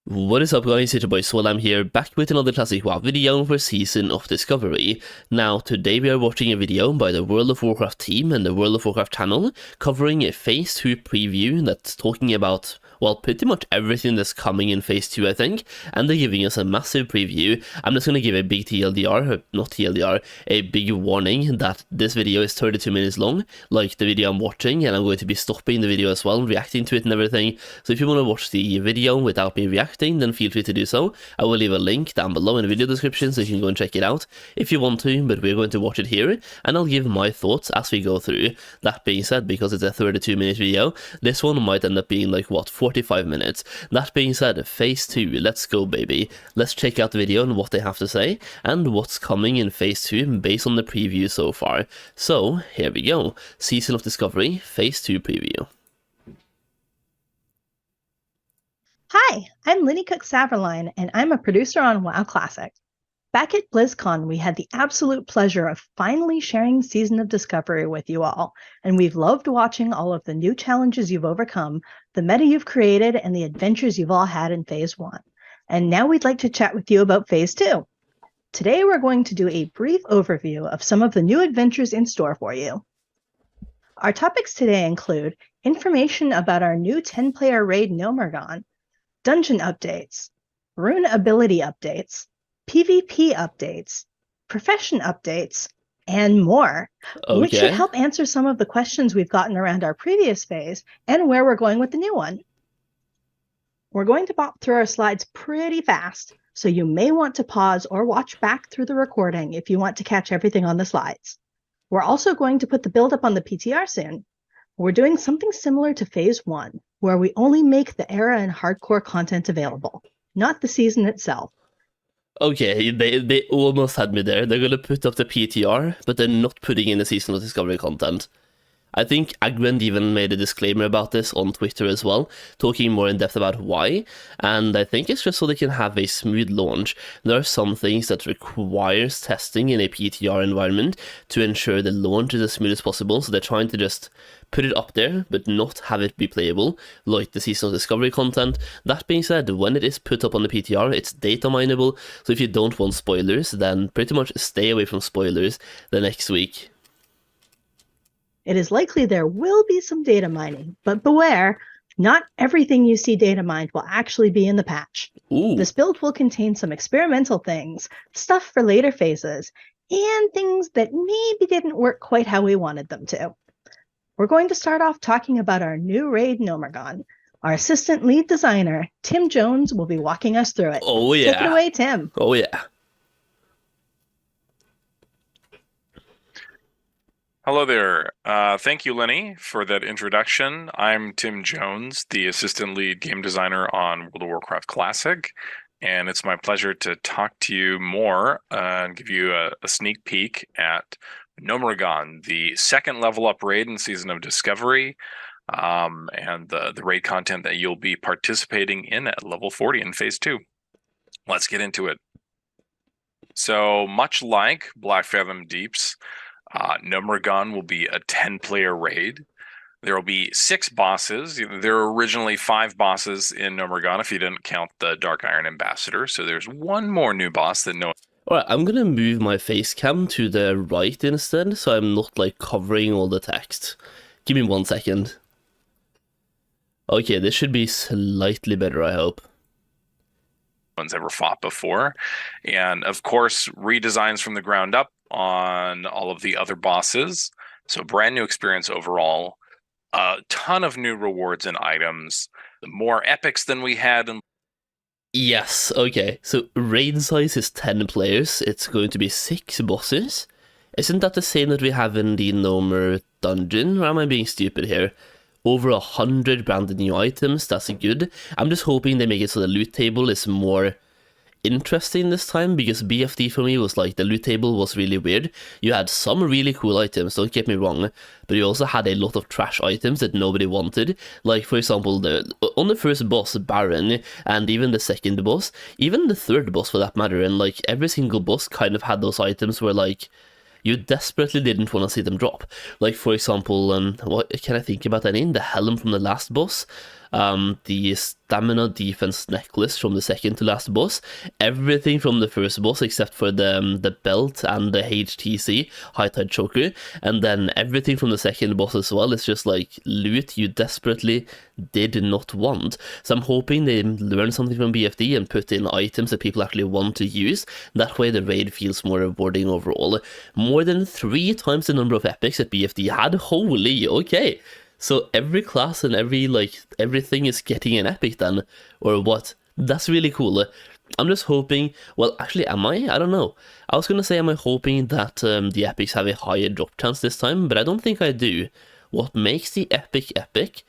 What is up guys, it's your boy Solheim here, back with another classic WoW video for Season of Discovery. Now, today we are watching a video by the World of Warcraft team and the World of Warcraft channel, covering a Phase 2 preview that's talking about, well, pretty much everything that's coming in Phase 2, I think, and they're giving us a massive preview. I'm just going to give a big TLDR, not TLDR, a big warning that this video is 32 minutes long, like the video I'm watching, and I'm going to be stopping the video as well, reacting to it and everything. So if you want to watch the video without me reacting, then feel free to do so. I will leave a link down below in the video description so you can go and check it out if you want to, but we're going to watch it here, and I'll give my thoughts as we go through. That being said, because it's a 32-minute video, this one might end up being like, what, 45 minutes. That being said, Phase 2, let's go baby. Let's check out the video and what they have to say, and what's coming in Phase 2 based on the preview so far. So, here we go. Season of Discovery, Phase 2 preview. Hi, I'm Linny Cook Saverline, and I'm a producer on WoW Classic. Back at BlizzCon, we had the absolute pleasure of finally sharing Season of Discovery with you all, and we've loved watching all of the new challenges you've overcome, the meta you've created, and the adventures you've all had in Phase 1. And now we'd like to chat with you about Phase 2. Today we're going to do a brief overview of some of the new adventures in store for you. Our topics today include information about our new 10-player raid Gnomeregan, dungeon updates, Rune Ability updates, PvP updates, profession updates, and more, which should help answer some of the questions we've gotten around our previous phase and where we're going with the new one. We're going to bop through our slides pretty fast, so you may want to pause or watch back through the recording if you want to catch everything on the slides. We're also going to put the build up on the PTR soon. We're doing something similar to Phase 1, where we only make the era and hardcore content available, not the season itself. Okay, they almost had me there. They're gonna put up the PTR, but they're not putting in the Season of Discovery content. I think Agwend even made a disclaimer about this on Twitter as well, talking more in depth about why, and I think it's just so they can have a smooth launch. There are some things that requires testing in a PTR environment to ensure the launch is as smooth as possible, so they're trying to just put it up there, but not have it be playable, like the Season of Discovery content. That being said, when it is put up on the PTR, it's data mineable, so if you don't want spoilers, then pretty much stay away from spoilers the next week. It is likely there will be some data mining, but beware, not everything you see data mined will actually be in the patch. Ooh. This build will contain some experimental things, stuff for later phases, and things that maybe didn't work quite how we wanted them to. We're going to start off talking about our new raid Gnomeregan. Our assistant lead designer, Tim Jones, will be walking us through it. Oh yeah. Take it away, Tim. Oh yeah. Hello there. Thank you, Lenny, for that introduction. I'm Tim Jones, the assistant lead game designer on World of Warcraft Classic, and it's my pleasure to talk to you more and give you a sneak peek at Gnomeregan, the second level up raid in Season of Discovery, and the raid content that you'll be participating in at level 40 in Phase 2. Let's get into it. So much like Black Fathom Deeps, Gnomeregan will be a 10-player raid. There will be 6 bosses. There were originally 5 bosses in Gnomeregan if you didn't count the Dark Iron Ambassador. So there's one more new boss that no. Alright, I'm gonna move my face cam to the right instead, so I'm not like covering all the text. Give me 1 second. Okay, this should be slightly better, I hope. One's ever fought before, and of course redesigns from the ground up on all of the other bosses, so brand new experience overall, a ton of new rewards and items, more epics than we had in. Yes, okay, so raid size is 10 players, it's going to be 6 bosses. Isn't that the same that we have in the Gnomer dungeon, or am I being stupid here? Over 100 branded new items, that's good. I'm just hoping they make it so the loot table is more interesting this time, because BFD for me was like, the loot table was really weird. You had some really cool items, don't get me wrong, but you also had a lot of trash items that nobody wanted. Like, for example, on the first boss, Baron, and even the second boss, even the third boss for that matter, and like every single boss kind of had those items where like, you desperately didn't want to see them drop. Like, for example, what can I think about any? The helm from the last boss. the stamina defense necklace from the second to last boss, everything from the first boss except for the belt and the HTC, High Tide Choker, and then everything from the second boss as well is just like loot you desperately did not want. So I'm hoping they learn something from BFD and put in items that people actually want to use. That way the raid feels more rewarding overall. More than 3 times the number of epics that BFD had. Holy, okay. So every class and everything is getting an epic then, or what? That's really cool. I'm just hoping, well, actually, am I? I don't know. I was gonna say, am I hoping that the epics have a higher drop chance this time, but I don't think I do. What makes the epic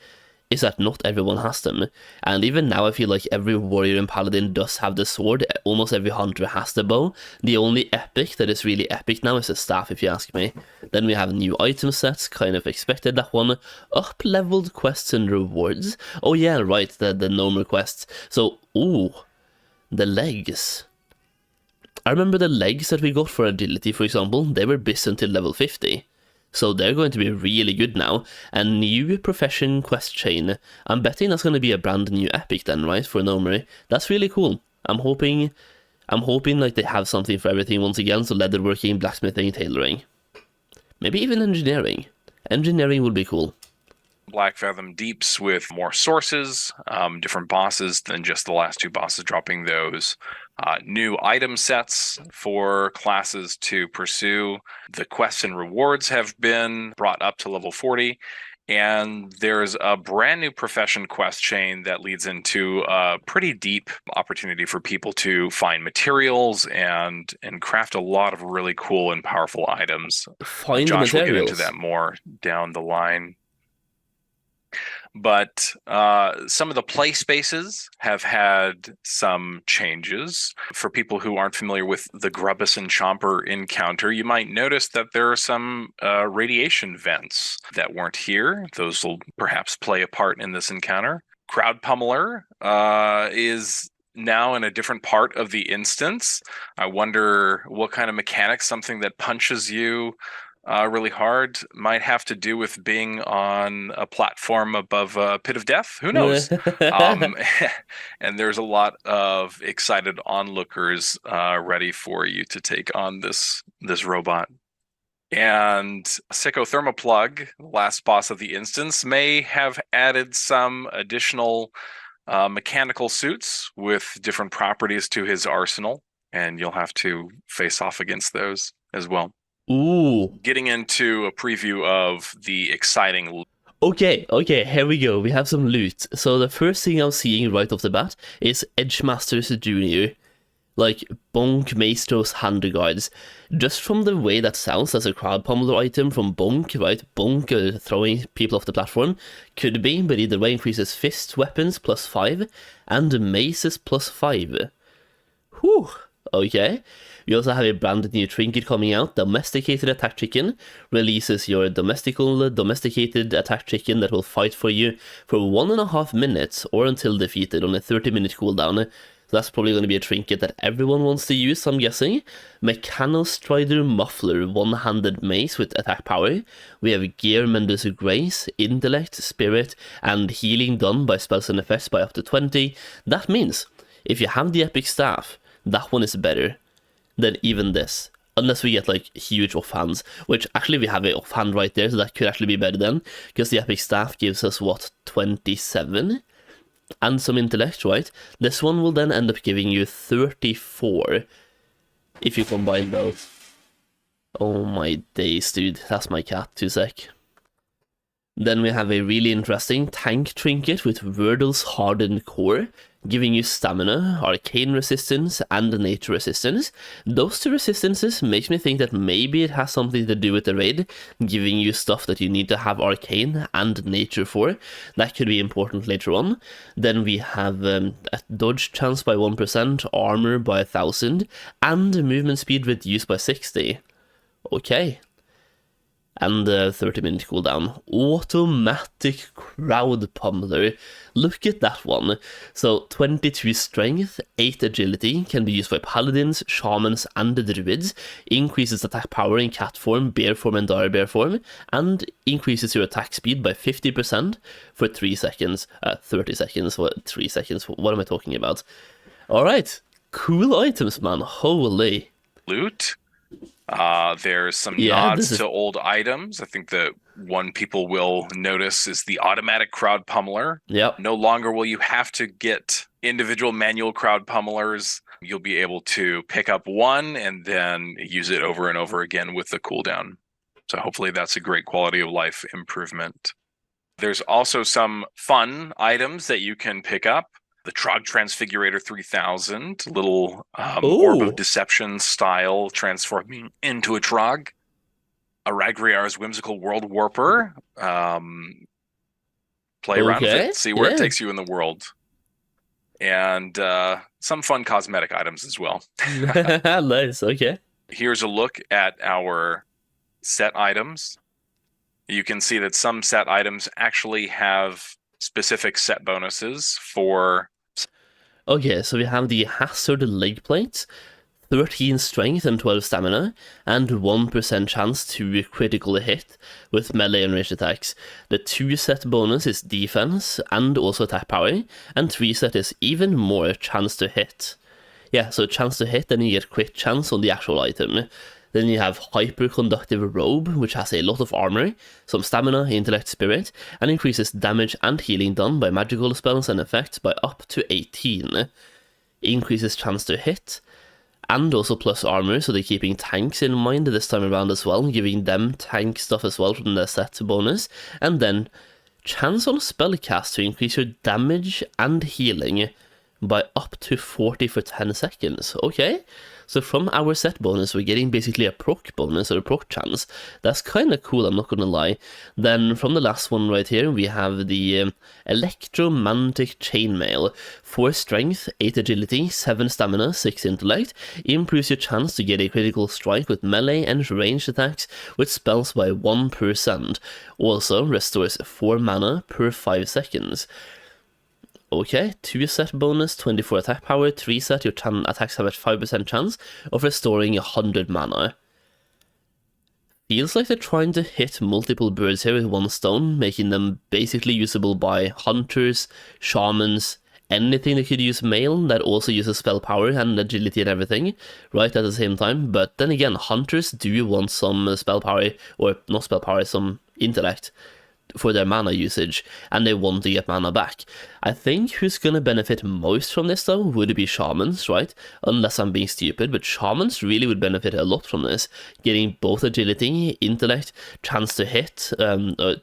is that not everyone has them. And even now I feel like every warrior and paladin does have the sword, almost every hunter has the bow. The only epic that is really epic now is the staff, if you ask me. Then we have new item sets, kind of expected that one. Up-leveled quests and rewards. Oh yeah, right, the normal quests. So, ooh, the legs. I remember the legs that we got for agility, for example, they were bis until level 50. So they're going to be really good now. And new profession quest chain. I'm betting that's going to be a brand new epic then, right, for Gnomeregan. That's really cool. I'm hoping like they have something for everything once again. So leatherworking, blacksmithing, tailoring. Maybe even engineering. Engineering would be cool. Black Fathom Deeps with more sources, different bosses than just the last 2 bosses, dropping those new item sets for classes to pursue. The quests and rewards have been brought up to level 40, and there's a brand new profession quest chain that leads into a pretty deep opportunity for people to find materials and craft a lot of really cool and powerful items. Find Josh the will materials. get into that more down the line. But some of the play spaces have had some changes. For people who aren't familiar with the Grubbus and Chomper encounter, you might notice that there are some radiation vents that weren't here. Those will perhaps play a part in this encounter. Crowd Pummeler is now in a different part of the instance. I wonder what kind of mechanics something that punches you really hard might have to do with being on a platform above a pit of death. Who knows? And there's a lot of excited onlookers ready for you to take on this robot. And Psychothermoplug, last boss of the instance, may have added some additional mechanical suits with different properties to his arsenal, and you'll have to face off against those as well. Ooh. Getting into a preview of the exciting... Okay, here we go. We have some loot. So the first thing I'm seeing right off the bat is Edgemasters Jr. Like, Bonk Maestro's Handguards. Just from the way that sounds as a crowd pummeler item from Bonk, right? Bonk throwing people off the platform. Could be, but either way increases fist weapons +5 and maces +5. Whew, okay. We also have a brand new trinket coming out, Domesticated Attack Chicken. Releases your domesticated attack chicken that will fight for you for 1.5 minutes or until defeated on a 30-minute cooldown. So that's probably going to be a trinket that everyone wants to use, I'm guessing. Mechanostrider Muffler, one-handed mace with attack power. We have Gear Mendes Grace, Intellect, Spirit, and healing done by spells and effects by up to 20. That means, if you have the epic staff, that one is better than even this, unless we get like huge offhands, which actually we have a offhand right there, so that could actually be better then, because the epic staff gives us what, 27 and some intellect, right? This one will then end up giving you 34 if you combine those. Oh my days, dude, that's my cat. 2 sec. Then we have a really interesting tank trinket with Wordle's Hardened Core, giving you stamina, arcane resistance, and nature resistance. Those 2 resistances makes me think that maybe it has something to do with the raid, giving you stuff that you need to have arcane and nature for. That could be important later on. Then we have a dodge chance by 1%, armor by 1000, and movement speed reduced by 60. Okay. and 30-minute cooldown. Automatic Crowd Pummeler. Look at that one. So 22 strength, 8 agility, can be used by paladins, shamans, and the druids. Increases attack power in cat form, bear form, and dire bear form, and increases your attack speed by 50% for 3 seconds. 30 seconds, 3 seconds, what am I talking about? Alright, cool items, man, holy. Loot. There's some Yeah, nods to old items. I think that one people will notice is the automatic crowd pummeler. Yep. No longer will you have to get individual manual crowd pummelers. You'll be able to pick up one and then use it over and over again with the cooldown. So hopefully that's a great quality of life improvement. There's also some fun items that you can pick up. The Trog Transfigurator 3000, little Orb of Deception style transforming into a Trog. Aragriar's Whimsical World Warper. Play around with it, see where it takes you in the world. And some fun cosmetic items as well. Nice, okay. Here's a look at our set items. You can see that some set items actually have specific set bonuses for... Okay, so we have the Hazard leg plates, 13 strength and 12 stamina, and 1% chance to critical hit with melee and ranged attacks. The 2 set bonus is defense and also attack power, and 3 set is even more chance to hit. Yeah, so chance to hit, then you get crit chance on the actual item. Then you have Hyperconductive Robe, which has a lot of armor, some stamina, intellect, spirit, and increases damage and healing done by magical spells and effects by up to 18. Increases chance to hit, and also plus armor, so they're keeping tanks in mind this time around as well, giving them tank stuff as well from the set bonus. And then chance on spellcast to increase your damage and healing by up to 40 for 10 seconds. Okay, so from our set bonus we're getting basically a proc bonus or a proc chance. That's kind of cool, I'm not gonna lie. Then from the last one right here we have the Electromantic Chainmail. 4 strength, 8 agility, 7 stamina, 6 intellect. Improves your chance to get a critical strike with melee and ranged attacks with spells by 1%. Also restores 4 mana per 5 seconds. Okay, 2 set bonus, 24 attack power, 3 set, your attacks have a 5% chance of restoring 100 mana. Feels like they're trying to hit multiple birds here with one stone, making them basically usable by hunters, shamans, anything that could use mail that also uses spell power and agility and everything, right, at the same time. But then again, hunters do want some spell power, or not spell power, some intellect for their mana usage, and they want to get mana back. I think who's gonna benefit most from this though would be shamans, right? Unless I'm being stupid, but shamans really would benefit a lot from this, getting both agility, intellect, chance to hit,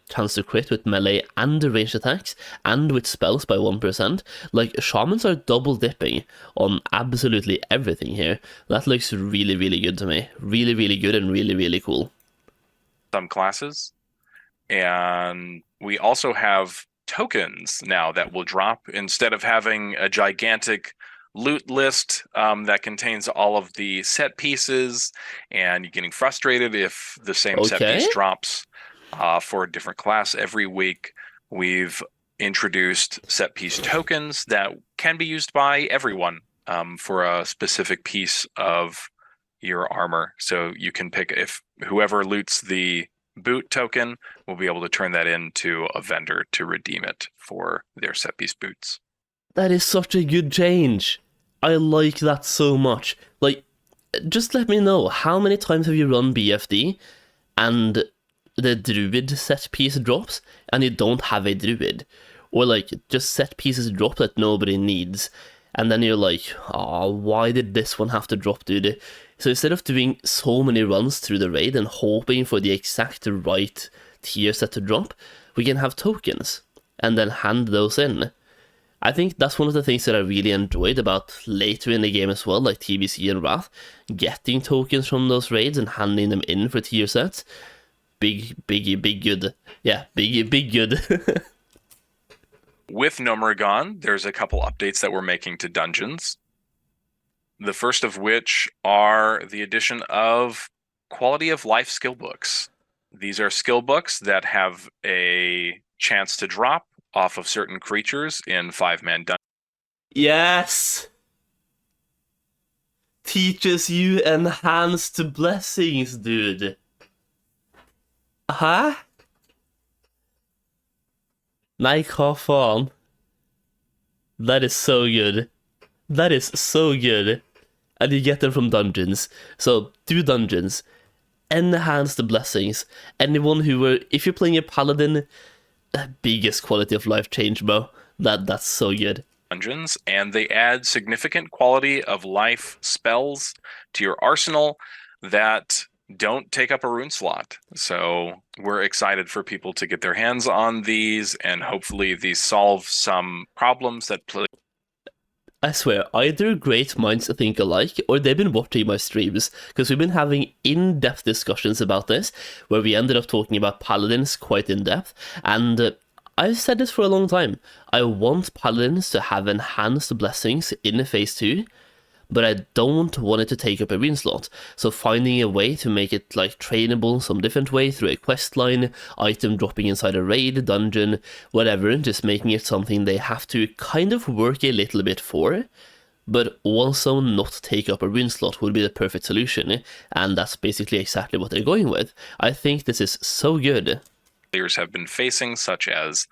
chance to crit with melee and ranged attacks, and with spells by 1%. Like, shamans are double dipping on absolutely everything here. That looks really, really good to me. Really, really good and really, really cool. Some classes. And we also have tokens now that will drop instead of having a gigantic loot list that contains all of the set pieces, and you're getting frustrated if the same set piece drops for a different class every week. We've introduced set piece tokens that can be used by everyone for a specific piece of your armor. So you can pick, if whoever loots the boot token will be able to turn that into a vendor to redeem it for their set piece boots. That is such a good change. I like that so much. Like, just let me know, how many times have you run BFD and the druid set piece drops and you don't have a druid? Or like, just set pieces drop that nobody needs, and then you're like, oh, why did this one have to drop, dude? So instead of doing so many runs through the raid and hoping for the exact right tier set to drop, we can have tokens and then hand those in. I think that's one of the things that I really enjoyed about later in the game as well, like TBC and Wrath, getting tokens from those raids and handing them in for tier sets. Big good. Yeah, big good. With Gnomeregan, there's a couple updates that we're making to dungeons. The first of which are the addition of quality of life skill books. These are skill books that have a chance to drop off of certain creatures in 5-man dungeons. Yes! Teaches you enhanced blessings, dude. Huh? Nei, hva faen? That is so good. That is so good. And you get them from dungeons. So, 2 dungeons. Enhance the blessings. Anyone who were... If you're playing a paladin, biggest quality of life change, bro. That's so good. Dungeons, and they add significant quality of life spells to your arsenal that don't take up a rune slot. So we're excited for people to get their hands on these, and hopefully these solve some problems that play. I swear, either great minds think alike, or they've been watching my streams, because we've been having in-depth discussions about this, where we ended up talking about paladins quite in-depth, and I've said this for a long time. I want paladins to have enhanced blessings in phase 2, but I don't want it to take up a rune slot. So finding a way to make it like trainable some different way through a quest line, item dropping inside a raid, dungeon, whatever, just making it something they have to kind of work a little bit for, but also not take up a rune slot would be the perfect solution, and that's basically exactly what they're going with. I think this is so good. Players have been facing, such as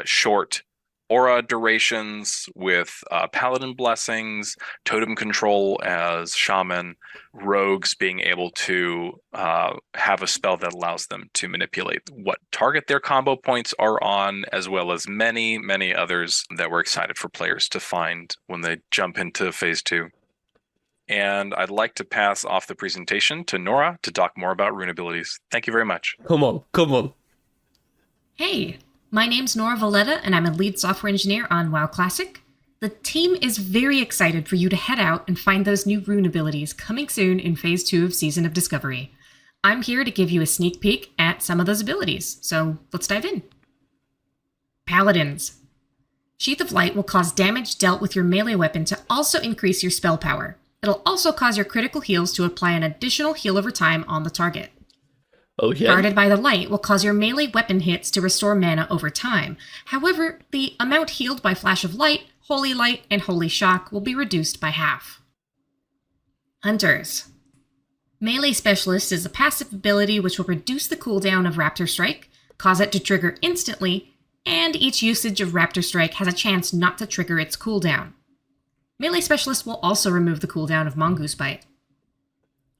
short aura durations with paladin blessings, totem control as shaman, rogues being able to have a spell that allows them to manipulate what target their combo points are on, as well as many, many others that we're excited for players to find when they jump into phase 2. And I'd like to pass off the presentation to Nora to talk more about Rune Abilities. Thank you very much. Come on. Hey, my name's Nora Valletta, and I'm a lead software engineer on WoW Classic. The team is very excited for you to head out and find those new rune abilities coming soon in Phase 2 of Season of Discovery. I'm here to give you a sneak peek at some of those abilities, so let's dive in. Paladins. Sheath of Light will cause damage dealt with your melee weapon to also increase your spell power. It'll also cause your critical heals to apply an additional heal over time on the target. Okay. Guarded by the Light will cause your melee weapon hits to restore mana over time. However, the amount healed by Flash of Light, Holy Light, and Holy Shock will be reduced by half. Hunters. Melee Specialist is a passive ability which will reduce the cooldown of Raptor Strike, cause it to trigger instantly, and each usage of Raptor Strike has a chance not to trigger its cooldown. Melee Specialist will also remove the cooldown of Mongoose Bite.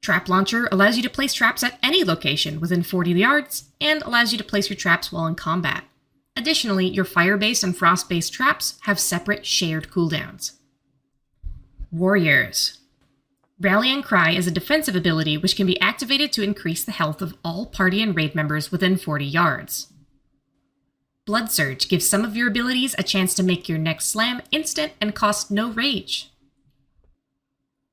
Trap Launcher allows you to place traps at any location within 40 yards, and allows you to place your traps while in combat. Additionally, your fire-based and frost-based traps have separate shared cooldowns. Warriors. Rallying Cry is a defensive ability which can be activated to increase the health of all party and raid members within 40 yards. Blood Surge gives some of your abilities a chance to make your next slam instant and cost no rage.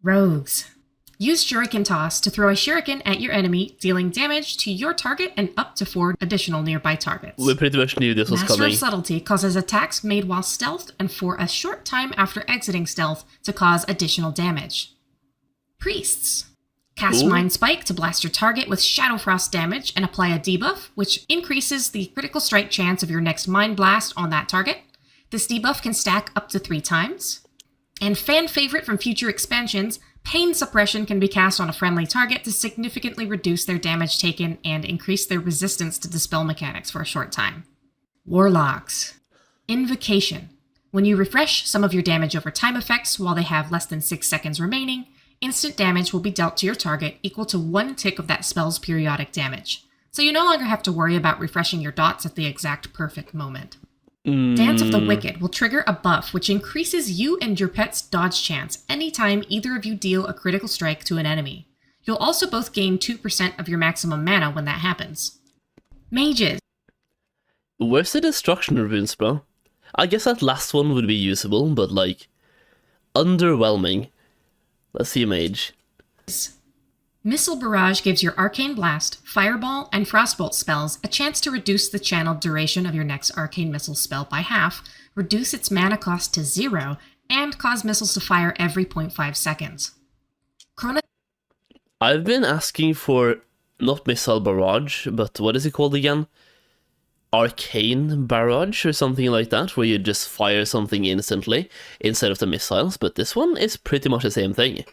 Rogues. Use Shuriken Toss to throw a shuriken at your enemy, dealing damage to your target and up to 4 additional nearby targets. We pretty much knew this was Master coming. of Subtlety causes attacks made while stealthed and for a short time after exiting stealth to cause additional damage. Priests. Cast Ooh. Mind Spike to blast your target with Shadow Frost damage and apply a debuff, which increases the critical strike chance of your next Mind Blast on that target. This debuff can stack up to 3 times. And fan favorite from future expansions, Pain Suppression can be cast on a friendly target to significantly reduce their damage taken and increase their resistance to dispel mechanics for a short time. Warlocks. Invocation. When you refresh some of your damage over time effects while they have less than 6 seconds remaining, instant damage will be dealt to your target equal to 1 tick of that spell's periodic damage. So you no longer have to worry about refreshing your dots at the exact perfect moment. Dance of the Wicked will trigger a buff which increases you and your pet's dodge chance anytime either of you deal a critical strike to an enemy. You'll also both gain 2% of your maximum mana when that happens. Mages. Where's the destruction runes, bro? I guess that last one would be usable, but like, underwhelming. Let's see a mage. Missile Barrage gives your Arcane Blast, Fireball, and Frostbolt spells a chance to reduce the channeled duration of your next Arcane Missile spell by half, reduce its mana cost to 0, and cause missiles to fire every 0.5 seconds. I've been asking for not missile barrage, but what is it called again? Arcane barrage or something like that, where you just fire something instantly instead of the missiles, but this one is pretty much the same thing.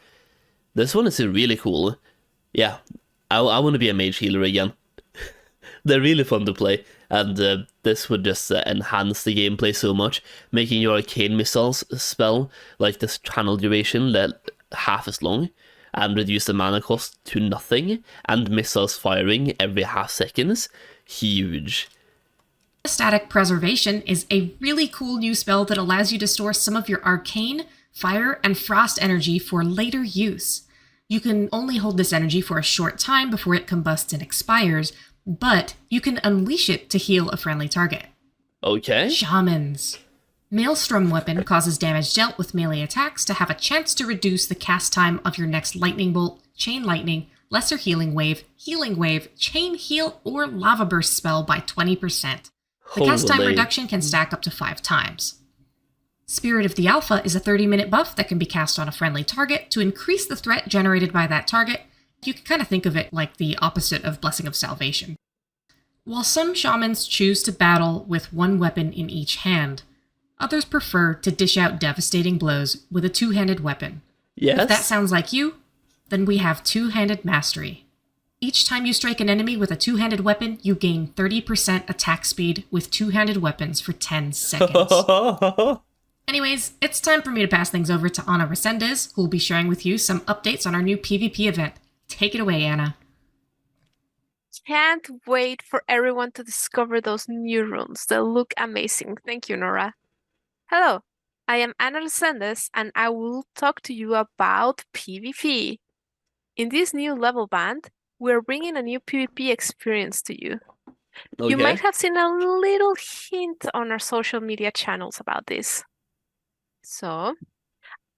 This one is really cool. Yeah, I want to be a mage healer again. They're really fun to play, and this would just enhance the gameplay so much, making your arcane missiles spell, like this channel duration, half as long, and reduce the mana cost to nothing, and missiles firing every half seconds. Huge. Static Preservation is a really cool new spell that allows you to store some of your arcane, fire, and frost energy for later use. You can only hold this energy for a short time before it combusts and expires, but you can unleash it to heal a friendly target. Okay. Shamans. Maelstrom Weapon causes damage dealt with melee attacks to have a chance to reduce the cast time of your next Lightning Bolt, Chain Lightning, Lesser Healing Wave, Chain Heal, or Lava Burst spell by 20%. The cast time reduction can stack up to 5 times. Spirit of the Alpha is a 30-minute buff that can be cast on a friendly target to increase the threat generated by that target. You can kind of think of it like the opposite of Blessing of Salvation. While some shamans choose to battle with one weapon in each hand, others prefer to dish out devastating blows with a two-handed weapon. Yes. If that sounds like you, then we have Two-Handed Mastery. Each time you strike an enemy with a two-handed weapon, you gain 30% attack speed with two-handed weapons for 10 seconds. Anyways, it's time for me to pass things over to Anna Resendez, who will be sharing with you some updates on our new PvP event. Take it away, Anna. Can't wait for everyone to discover those new runes. They look amazing. Thank you, Nora. Hello, I am Anna Resendez, and I will talk to you about PvP. In this new level band, we're bringing a new PvP experience to you. Okay. You might have seen a little hint on our social media channels about this. So,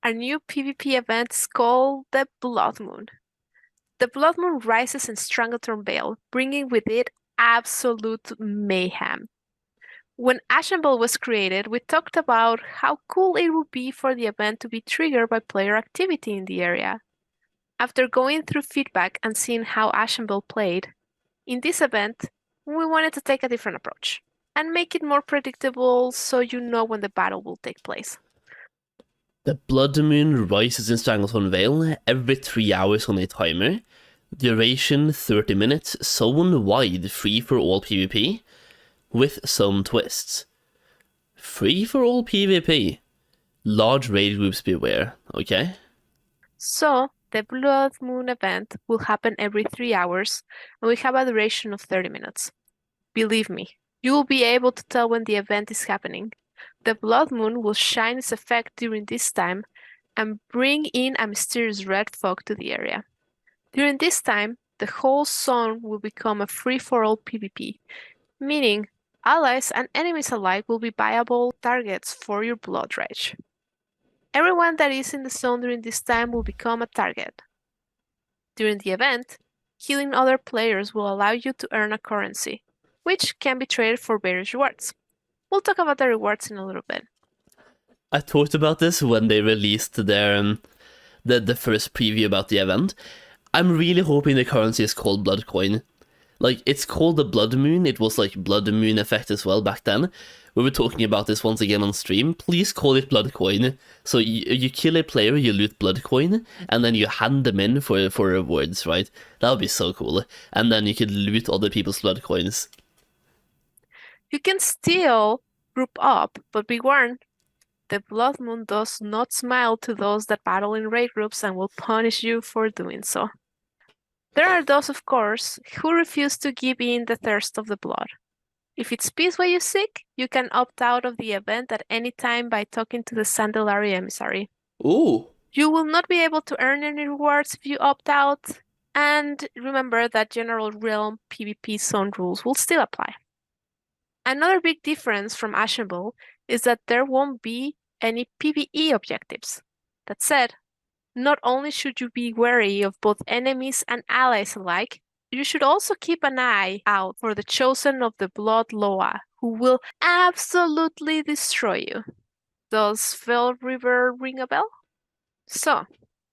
our new PvP event is called the Blood Moon. The Blood Moon rises in Strangleton Vale, bringing with it absolute mayhem. When Ashen was created, we talked about how cool it would be for the event to be triggered by player activity in the area. After going through feedback and seeing how Ashen played, in this event, we wanted to take a different approach and make it more predictable so you know when the battle will take place. The Blood Moon rises in Strangleton Vale every 3 hours on a timer. Duration 30 minutes, zone-wide free for all PvP, with some twists. Free for all PvP. Large raid groups beware, okay? So, the Blood Moon event will happen every 3 hours, and we have a duration of 30 minutes. Believe me, you will be able to tell when the event is happening. The Blood Moon will shine its effect during this time and bring in a mysterious red fog to the area. During this time, the whole zone will become a free-for-all PvP, meaning allies and enemies alike will be viable targets for your blood rage. Everyone that is in the zone during this time will become a target. During the event, killing other players will allow you to earn a currency, which can be traded for various rewards. We'll talk about the rewards in a little bit. I talked about this when they released their the first preview about the event. I'm really hoping the currency is called Blood Coin. Like, it's called the Blood Moon. It was like Blood Moon effect as well back then. We were talking about this once again on stream. Please call it Blood Coin. So you kill a player, you loot Blood Coin, and then you hand them in for rewards, right? That would be so cool. And then you could loot other people's Blood Coins. You can still group up, but be warned, the Blood Moon does not smile to those that battle in raid groups and will punish you for doing so. There are those, of course, who refuse to give in the thirst of the blood. If it's peace what you seek, you can opt out of the event at any time by talking to the Sandalari Emissary. Ooh. You will not be able to earn any rewards if you opt out, and remember that General Realm PvP zone rules will still apply. Another big difference from Ashen is that there won't be any PvE objectives. That said, not only should you be wary of both enemies and allies alike, you should also keep an eye out for the Chosen of the Blood Loa, who will absolutely destroy you. Does Fell River ring a bell? So,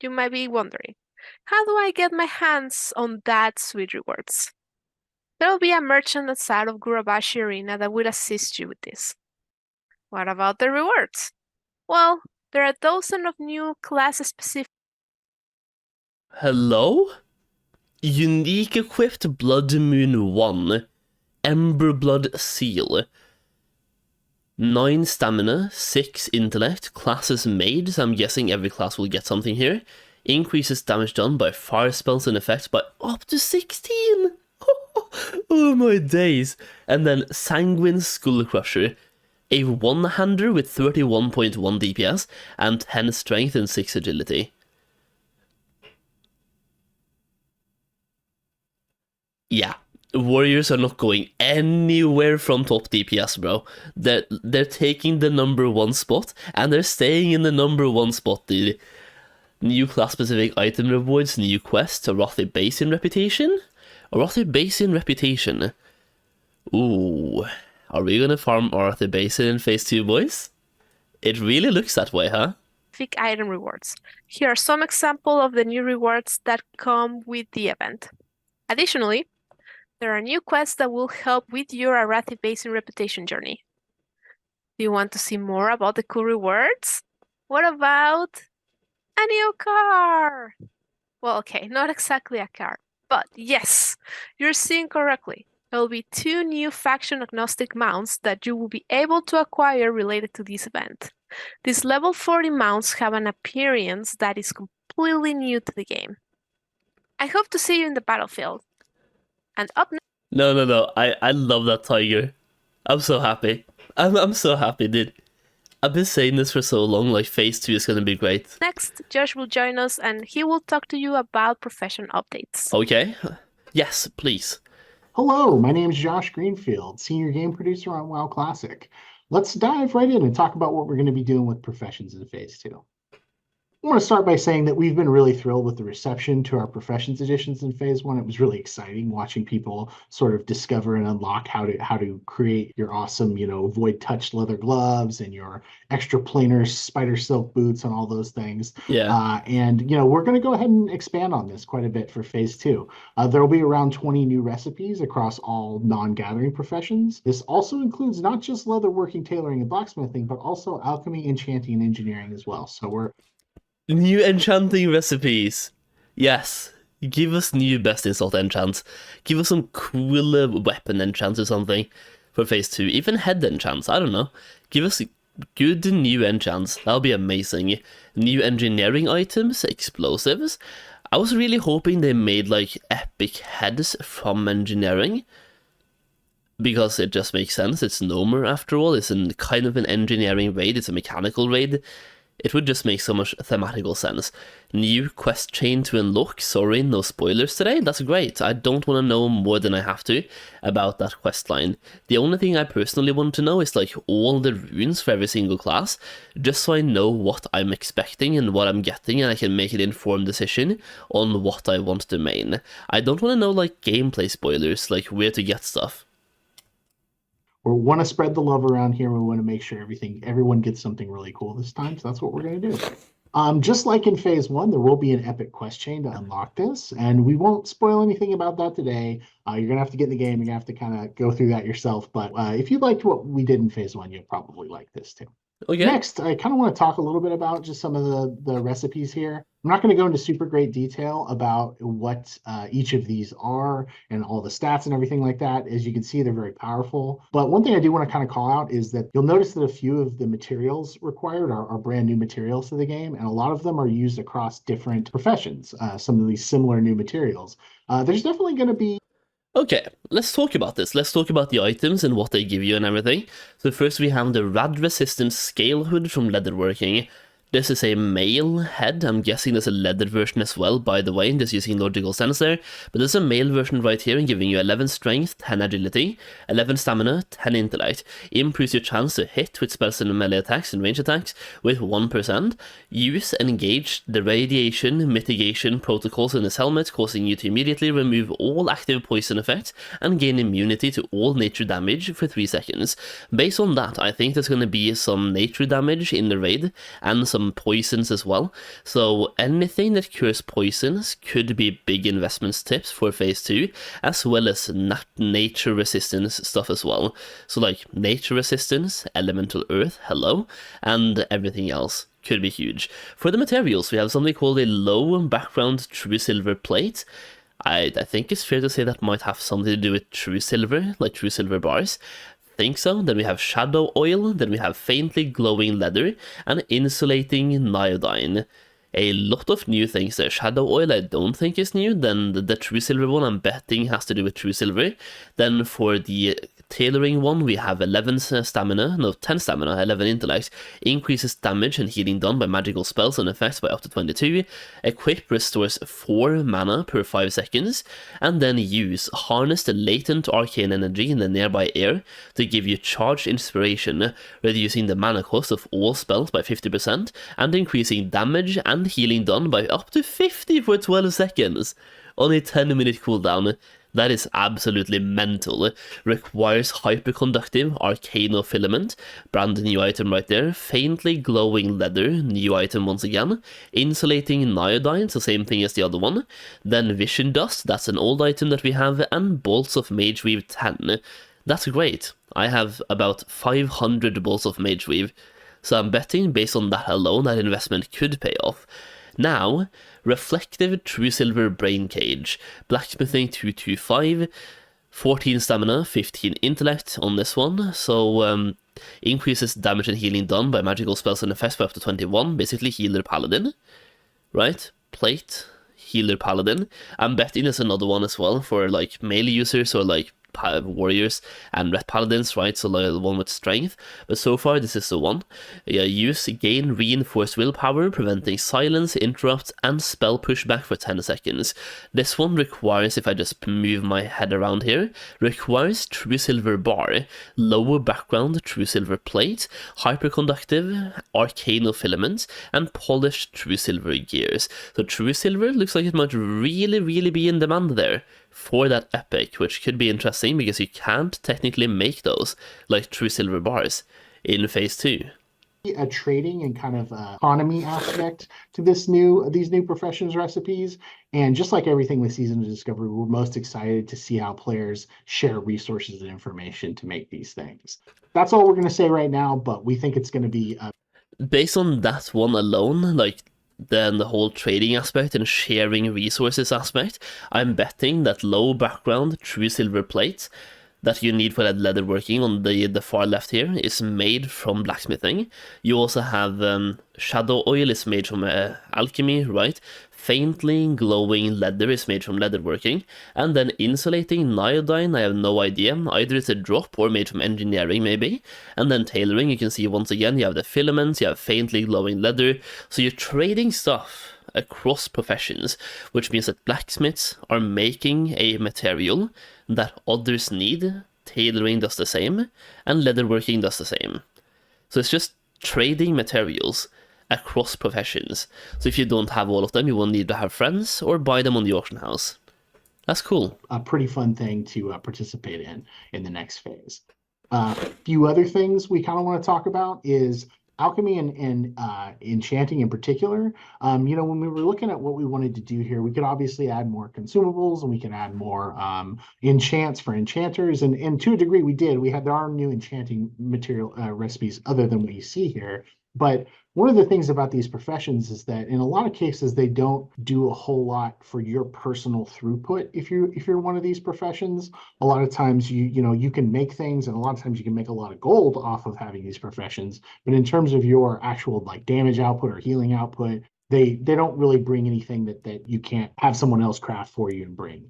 you might be wondering, How do I get my hands on that sweet rewards? There will be a merchant outside of Gurabashi Arena that will assist you with this. What about the rewards? Well, there are dozens of new class-specific. Hello? Unique equipped Blood Moon 1. Ember Blood Seal. 9 stamina, 6 intellect, classes made, so I'm guessing every class will get something here. Increases damage done by fire spells and effects by up to 16! Oh my days! And then Sanguine Skull Crusher. A one-hander with 31.1 DPS and 10 strength and 6 agility. Yeah, warriors are not going anywhere from top DPS, bro. They're taking the number 1 spot, and they're staying in the number 1 spot, dude. New class-specific item rewards, new quests, Arathi Basin Reputation? Arathi Basin Reputation. Ooh, are we gonna farm Arathi Basin in Phase 2, boys? It really looks that way, huh? Item rewards. Here are some examples of the new rewards that come with the event. Additionally, there are new quests that will help with your Arathi Basin reputation journey. Do you want to see more about the cool rewards? What about a new car? Well, okay, not exactly a car, but yes, you're seeing correctly. There will be 2 new faction-agnostic mounts that you will be able to acquire related to this event. These level 40 mounts have an appearance that is completely new to the game. I hope to see you in the battlefield. And up next... No. I love that tiger. I'm so happy. I'm so happy, dude. I've been saying this for so long, like Phase 2 is gonna be great. Next, Josh will join us and he will talk to you about profession updates. Okay. Yes, please. Hello, my name is Josh Greenfield, Senior Game Producer on WoW Classic. Let's dive right in and talk about what we're going to be doing with professions in Phase 2. I want to start by saying that we've been really thrilled with the reception to our professions editions in Phase 1. It was really exciting watching people sort of discover and unlock how to create your awesome, void touch leather gloves and your extra planar spider silk boots and all those things. Yeah. And we're going to go ahead and expand on this quite a bit for Phase 2. There will be around 20 new recipes across all non-gathering professions. This also includes not just leatherworking, tailoring, and blacksmithing, but also alchemy, enchanting, and engineering as well. So we're New enchanting recipes. Yes. Give us new best insult enchants. Give us some cooler weapon enchants or something for Phase 2. Even head enchants, I don't know. Give us good new enchants. That'll be amazing. New engineering items, explosives. I was really hoping they made like epic heads from engineering. Because it just makes sense. It's Gnomer after all. It's kind of an engineering raid. It's a mechanical raid. It would just make so much thematical sense. New quest chain to unlock. Sorry, no spoilers today. That's great. I don't want to know more than I have to about that quest line. The only thing I personally want to know is like all the runes for every single class, just so I know what I'm expecting and what I'm getting, and I can make an informed decision on what I want to main. I don't want to know like gameplay spoilers, like where to get stuff. We want to spread the love around here. We want to make sure everyone gets something really cool this time. So that's what we're going to do. Just like in Phase 1, there will be an epic quest chain to unlock this, and we won't spoil anything about that today. You're going to have to get in the game. You're going to have to kind of go through that yourself. But if you liked what we did in Phase 1, you'll probably like this too. Okay. Next, I kind of want to talk a little bit about just some of the recipes here. I'm not going to go into super great detail about what each of these are and all the stats and everything like that. As you can see, they're very powerful. But one thing I do want to kind of call out is that you'll notice that a few of the materials required are brand new materials to the game, and a lot of them are used across different professions, some of these similar new materials. There's definitely going to be... Okay, let's talk about this. Let's talk about the items and what they give you and everything. So first we have the Rad Resistant Scale Hood from Leatherworking. This is a male head. I'm guessing there's a leather version as well, by the way, just using logical sense there. But there's a male version right here and giving you 11 strength, 10 agility, 11 stamina, 10 intellect. Improves your chance to hit with spells and melee attacks and range attacks with 1%. Use and engage the radiation mitigation protocols in this helmet, causing you to immediately remove all active poison effects and gain immunity to all nature damage for 3 seconds. Based on that, I think there's going to be some nature damage in the raid and some some poisons as well. So anything that cures poisons could be big investment tips for phase 2, as well as nature resistance stuff as well. So like nature resistance, elemental earth, hello, and everything else could be huge. For the materials, we have something called a low background true silver plate. I think it's fair to say that might have something to do with true silver, like true silver bars. Think so. Then we have shadow oil, then we have faintly glowing leather, and insulating iodine. A lot of new things there. Shadow oil I don't think is new. Then the true silver one I'm betting has to do with true silver. Then for the tailoring one, we have 10 stamina, 11 intellect, increases damage and healing done by magical spells and effects by up to 22, equip restores 4 mana per 5 seconds, and then use harness the latent arcane energy in the nearby air to give you charged inspiration, reducing the mana cost of all spells by 50%, and increasing damage and healing done by up to 50 for 12 seconds, on a 10-minute cooldown. That is absolutely mental. Requires hyperconductive arcanofilament, brand new item right there. Faintly glowing leather, new item once again. Insulating iodine, the same thing as the other one. Then vision dust, that's an old item that we have. And bolts of mage weave 10. That's great. I have about 500 bolts of mage weave. So I'm betting based on that alone that investment could pay off. Now, reflective true silver brain cage, blacksmithing 225, 14 stamina, 15 intellect on this one, so increases damage and healing done by magical spells and effects by up to 21, basically healer paladin, right? Plate, healer paladin. I'm betting there's another one as well for like melee users or like warriors and red paladins, right? So like the one with strength, but so far this is the one. Use gain reinforced willpower, preventing silence, interrupts, and spell pushback for 10 seconds. This one requires, if I just move my head around here, requires true silver bar, lower background true silver plate, hyperconductive arcanofilament, and polished true silver gears. So true silver looks like it might really be in demand there for that epic, which could be interesting because you can't technically make those like true silver bars in phase 2. A trading and kind of economy aspect to these new professions recipes, and just like everything with Season of Discovery, we're most excited to see how players share resources and information to make these things. That's all we're going to say right now, but we think it's going to be based on that one alone, like then the whole trading aspect and sharing resources aspect, I'm betting that low background true silver plate that you need for that leatherworking on the far left here is made from blacksmithing. You also have shadow oil is made from alchemy, right? Faintly glowing leather is made from leatherworking, and then insulating iodine, I have no idea, either it's a drop or made from engineering maybe, and then tailoring, you can see once again you have the filaments, you have faintly glowing leather, so you're trading stuff across professions, which means that blacksmiths are making a material that others need, tailoring does the same, and leatherworking does the same. So it's just trading materials across professions. So if you don't have all of them, you will need to have friends or buy them on the auction house. That's cool. A pretty fun thing to participate in the next phase. A few other things we kind of want to talk about is alchemy and enchanting in particular. When we were looking at what we wanted to do here, we could obviously add more consumables and we can add more enchants for enchanters. And to a degree we did. There are new enchanting material recipes other than what you see here. But one of the things about these professions is that in a lot of cases, they don't do a whole lot for your personal throughput. If you're one of these professions, a lot of times you can make things, and a lot of times you can make a lot of gold off of having these professions. But in terms of your actual like damage output or healing output, they don't really bring anything that you can't have someone else craft for you and bring.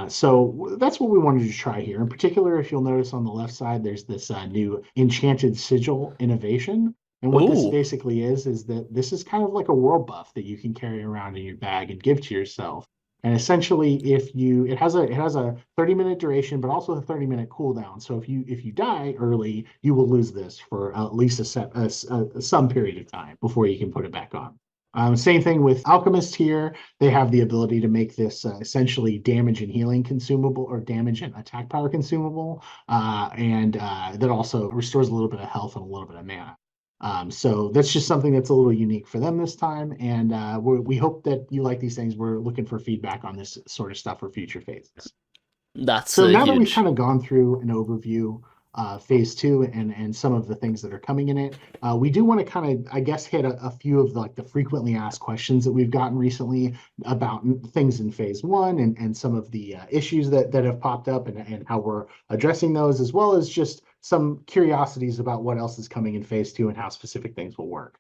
So that's what we wanted to try here. In particular, if you'll notice on the left side, there's this new enchanted sigil innovation. And what this basically is that this is kind of like a world buff that you can carry around in your bag and give to yourself. And essentially, it has a 30-minute duration, but also a 30-minute cooldown. So if you die early, you will lose this for at least some period of time before you can put it back on. Same thing with Alchemist here. They have the ability to make this essentially damage and healing consumable, or damage and attack power consumable, and that also restores a little bit of health and a little bit of mana. So that's just something that's a little unique for them this time. And we hope that you like these things. We're looking for feedback on this sort of stuff for future phases. That's So now that we've huge. kind of gone through an overview, phase 2 and some of the things that are coming in it, we do want to kind of, I guess, hit a few of the frequently asked questions that we've gotten recently about things in phase 1 and some of the issues that have popped up and how we're addressing those, as well as just some curiosities about what else is coming in phase 2 and how specific things will work.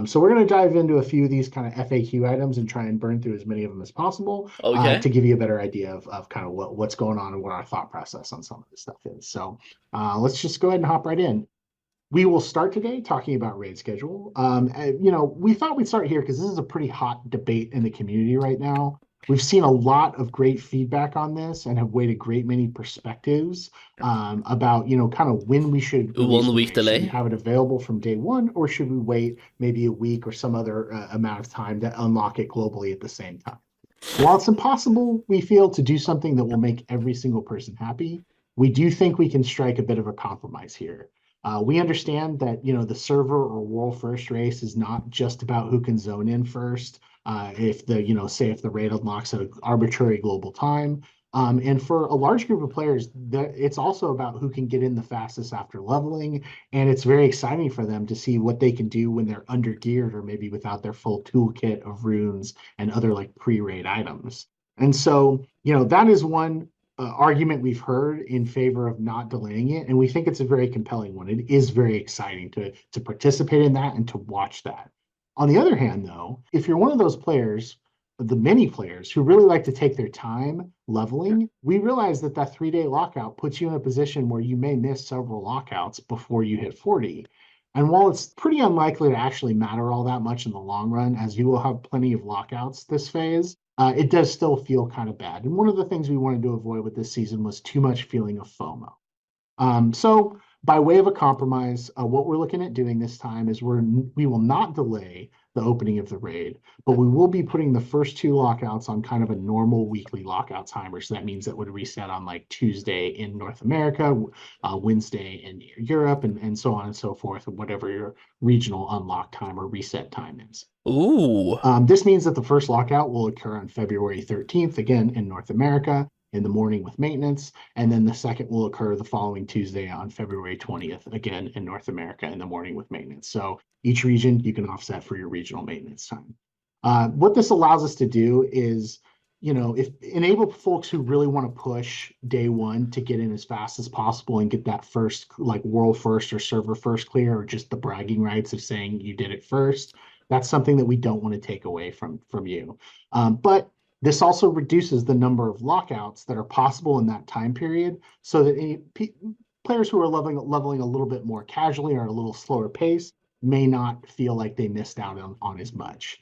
So we're going to dive into a few of these kind of FAQ items and try and burn through as many of them as possible to give you a better idea of kind of what's going on and what our thought process on some of this stuff is. So let's just go ahead and hop right in. We will start today talking about raid schedule. We thought we'd start here because this is a pretty hot debate in the community right now. We've seen a lot of great feedback on this and have weighed a great many perspectives about, kind of when we should release 1 week Should delay. we have it available from day one, or should we wait maybe a week or some other amount of time to unlock it globally at the same time? While it's impossible, we feel, to do something that will make every single person happy, we do think we can strike a bit of a compromise here. We understand that, the server or world first race is not just about who can zone in first. If the raid unlocks at an arbitrary global time. And for a large group of players, it's also about who can get in the fastest after leveling. And it's very exciting for them to see what they can do when they're under geared or maybe without their full toolkit of runes and other pre-raid items. And so, that is one argument we've heard in favor of not delaying it. And we think it's a very compelling one. It is very exciting to participate in that and to watch that. On the other hand, though, if you're one of those players, the many players who really like to take their time leveling, we realize that 3-day lockout puts you in a position where you may miss several lockouts before you hit 40. And while it's pretty unlikely to actually matter all that much in the long run, as you will have plenty of lockouts this phase, it does still feel kind of bad. And one of the things we wanted to avoid with this season was too much feeling of FOMO. So by way of a compromise, what we're looking at doing this time is we will not delay the opening of the raid, but we will be putting the first 2 lockouts on kind of a normal weekly lockout timer. So that means that would reset on Tuesday in North America, Wednesday in Europe, and so on and so forth, whatever your regional unlock time or reset time is. Ooh. This means that the first lockout will occur on February 13th, again in North America, in the morning with maintenance, and then the second will occur the following Tuesday on February 20th, again in North America in the morning with maintenance. So each region you can offset for your regional maintenance time. What this allows us to do is, enable folks who really want to push day one to get in as fast as possible and get that first world first or server first clear, or just the bragging rights of saying you did it first. That's something that we don't want to take away from you. But this also reduces the number of lockouts that are possible in that time period, so that players who are leveling a little bit more casually or at a little slower pace may not feel like they missed out on as much.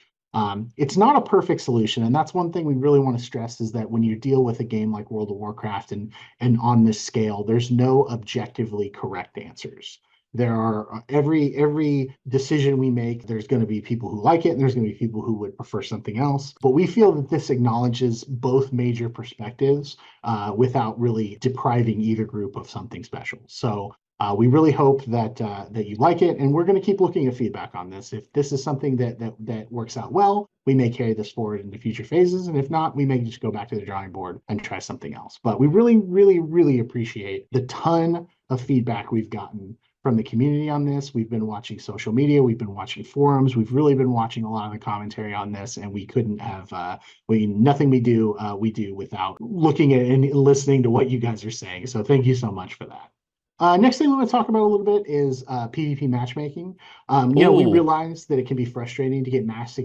It's not a perfect solution, and that's one thing we really want to stress, is that when you deal with a game like World of Warcraft and on this scale, there's no objectively correct answers. There are every decision we make, there's going to be people who like it and there's going to be people who would prefer something else. But we feel that this acknowledges both major perspectives without really depriving either group of something special. So we really hope that you like it, and we're going to keep looking at feedback on this. If this is something that works out well, we may carry this forward into future phases, and if not, we may just go back to the drawing board and try something else. But we really, really, really appreciate the ton of feedback we've gotten from the community on this. We've been watching social media, we've been watching forums, we've really been watching a lot of the commentary on this, and we couldn't have nothing we do without looking at and listening to what you guys are saying. So thank you so much for that. Next thing we want to talk about a little bit is PvP matchmaking. We realize that it can be frustrating to get matched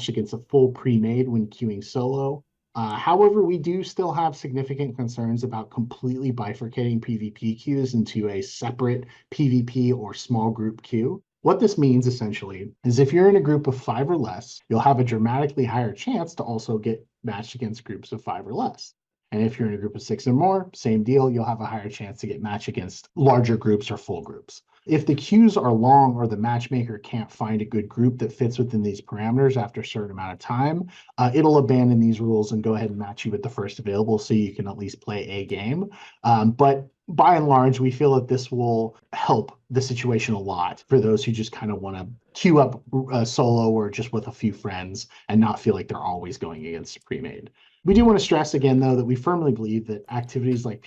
against a full pre-made when queuing solo. However, we do still have significant concerns about completely bifurcating PvP queues into a separate PvP or small group queue. What this means essentially is if you're in a group of 5 or less, you'll have a dramatically higher chance to also get matched against groups of 5 or less. And if you're in a group of 6 or more, same deal, you'll have a higher chance to get matched against larger groups or full groups. If the queues are long or the matchmaker can't find a good group that fits within these parameters after a certain amount of time, it'll abandon these rules and go ahead and match you with the first available so you can at least play a game. But by and large, we feel that this will help the situation a lot for those who just kind of want to queue up solo or just with a few friends and not feel like they're always going against a pre-made. We do want to stress again, though, that we firmly believe that activities like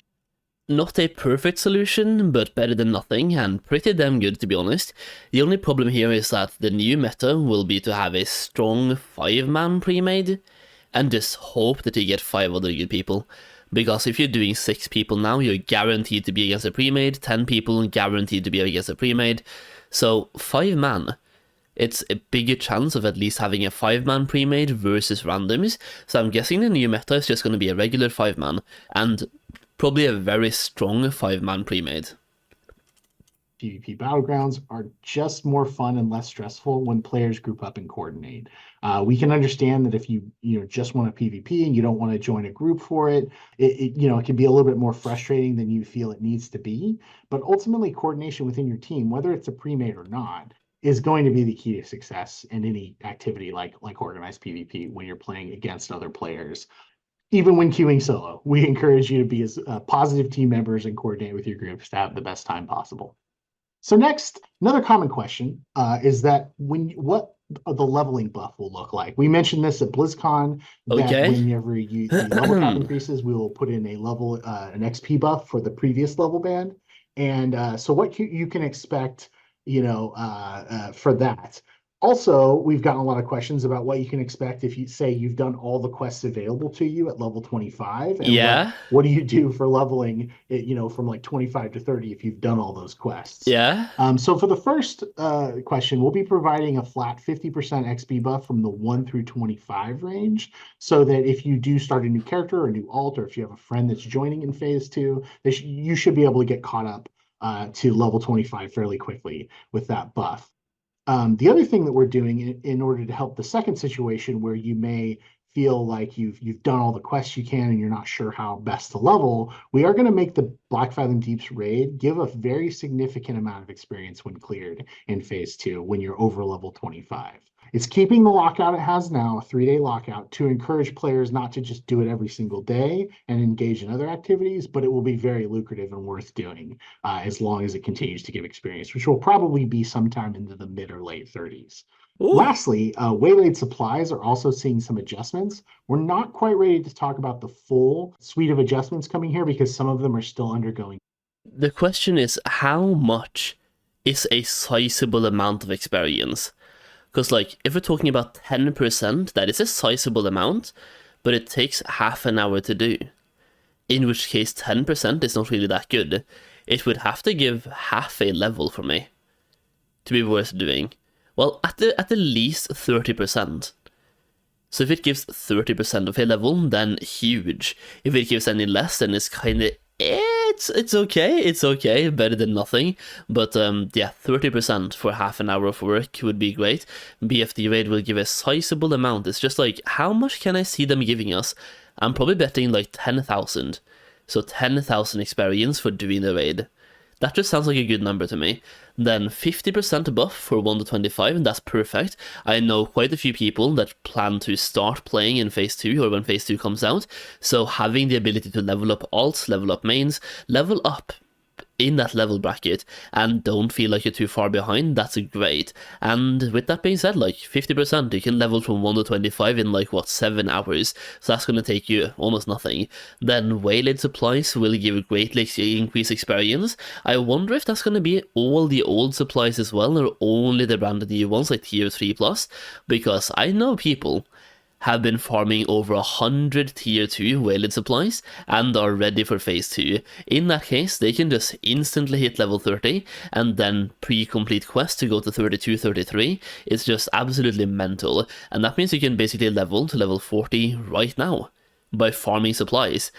not a perfect solution, but better than nothing, and pretty damn good to be honest. The only problem here is that the new meta will be to have a strong 5-man pre-made, and just hope that you get 5 other good people. Because if you're doing 6 people now, you're guaranteed to be against a pre-made, 10 people guaranteed to be against a pre-made. So 5-man, it's a bigger chance of at least having a 5-man pre-made versus randoms. So I'm guessing the new meta is just going to be a regular 5-man, and probably a very strong 5-man pre-made. PvP battlegrounds are just more fun and less stressful when players group up and coordinate. We can understand that if you just want a PvP and you don't want to join a group for it, it can be a little bit more frustrating than you feel it needs to be. But ultimately, coordination within your team, whether it's a pre-made or not, is going to be the key to success in any activity like organized PvP when you're playing against other players. Even when queuing solo, we encourage you to be as positive team members and coordinate with your groups to have the best time possible. So next, another common question is that what the leveling buff will look like. We mentioned this at BlizzCon, that whenever the level cap increases, we will put in a level, an XP buff for the previous level band. And so what you can expect, for that. Also, we've gotten a lot of questions about what you can expect if you say you've done all the quests available to you at level 25. And what do you do for leveling it, from like 25 to 30 if you've done all those quests? So for the first question, we'll be providing a flat 50% XP buff from the 1 through 25 range, so that if you do start a new character or a new alt, or if you have a friend that's joining in phase 2, you should be able to get caught up to level 25 fairly quickly with that buff. The other thing that we're doing in order to help the second situation where you may feel like you've done all the quests you can and you're not sure how best to level, we are going to make the Blackfathom Deep's raid give a very significant amount of experience when cleared in phase 2 when you're over level 25. It's keeping the lockout it has now, a 3-day lockout, to encourage players not to just do it every single day and engage in other activities, but it will be very lucrative and worth doing as long as it continues to give experience, which will probably be sometime into the mid or late 30s. Ooh. Lastly, waylaid supplies are also seeing some adjustments. We're not quite ready to talk about the full suite of adjustments coming here because some of them are still undergoing. The question is, how much is a sizable amount of experience? Because, if we're talking about 10%, that is a sizable amount, but it takes half an hour to do. In which case, 10% is not really that good. It would have to give half a level for me to be worth doing. Well, at the least 30%. So if it gives 30% of a level, then huge. If it gives any less, then it's kind of it's okay, better than nothing. But 30% for half an hour of work would be great. BFD raid will give a sizable amount. It's just how much can I see them giving us? I'm probably betting 10,000. So 10,000 experience for doing the raid. That just sounds like a good number to me. Then 50% buff for 1 to 25, and that's perfect. I know quite a few people that plan to start playing in phase 2 or when phase 2 comes out, so having the ability to level up alts, level up mains, level up in that level bracket and don't feel like you're too far behind, that's great. And with that being said, 50%, you can level from 1 to 25 in 7 hours, so that's going to take you almost nothing. Then waylaid supplies will give greatly increased experience. I wonder if that's going to be all the old supplies as well, or only the branded new ones like tier 3+, because I know people have been farming over 100 tier 2 waylaid supplies and are ready for phase 2. In that case, they can just instantly hit level 30 and then pre-complete quest to go to 32, 33. It's just absolutely mental, and that means you can basically level to level 40 right now by farming supplies.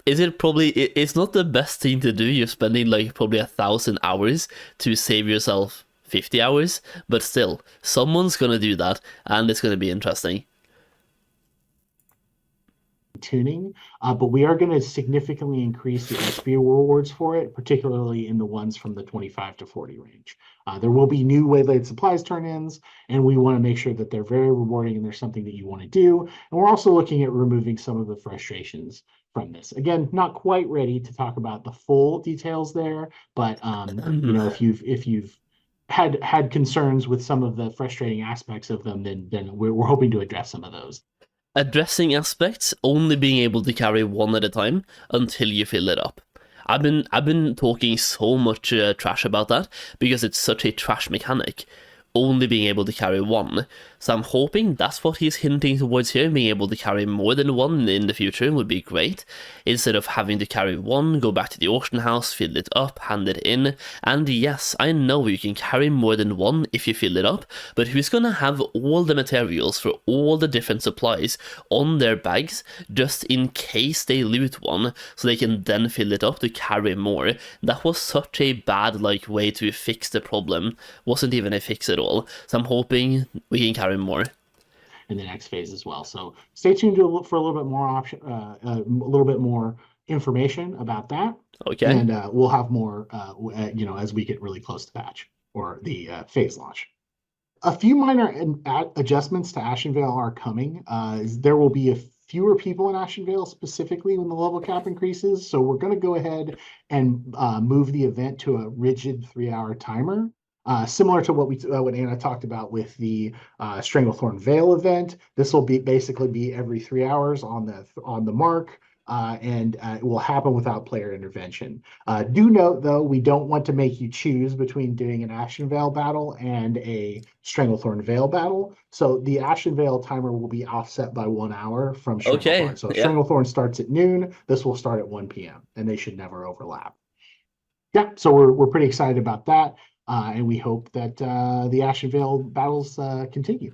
It's not the best thing to do. You're spending probably 1,000 hours to save yourself 50 hours, but still, someone's gonna do that and it's gonna be interesting. tuning, but we are going to significantly increase the XP rewards for it, particularly in the ones from the 25 to 40 range. There will be new waylaid supplies turn-ins, and we want to make sure that they're very rewarding and there's something that you want to do. And we're also looking at removing some of the frustrations from this. Again, not quite ready to talk about the full details there, but you know, if you've had concerns with some of the frustrating aspects of them, then we're hoping to address some of those. Addressing aspects, only being able to carry one at a time until you fill it up. I've been talking so much trash about that because it's such a trash mechanic, only being able to carry one. So I'm hoping that's what he's hinting towards here, being able to carry more than one in the future would be great. Instead of having to carry one, go back to the auction house, fill it up, hand it in. And yes, I know you can carry more than one if you fill it up, but who's gonna have all the materials for all the different supplies on their bags just in case they loot one, so they can then fill it up to carry more? That was such a bad way to fix the problem. Wasn't even a fix at all. So I'm hoping we can carry more in the next phase as well. So stay tuned to look for a little bit more a little bit more information about that. Okay. And we'll have more, you know, as we get really close to patch or the phase launch. A few minor adjustments to Ashen Vale are coming. There will be fewer people in Ashen Vale specifically when the level cap increases. So we're going to go ahead and move the event to a rigid 3-hour timer. Similar to what Anna talked about with the Stranglethorn Vale event, this will basically be every 3 hours on the mark, and it will happen without player intervention. Do note though, we don't want to make you choose between doing an Ashen Vale battle and a Stranglethorn Vale battle. So the Ashen Vale timer will be offset by 1 hour from Stranglethorn. Okay, So if yeah. Stranglethorn starts at noon, this will start at 1 p.m. and they should never overlap. Yeah, so we're pretty excited about that. And we hope that the Ashen Vale battles continue.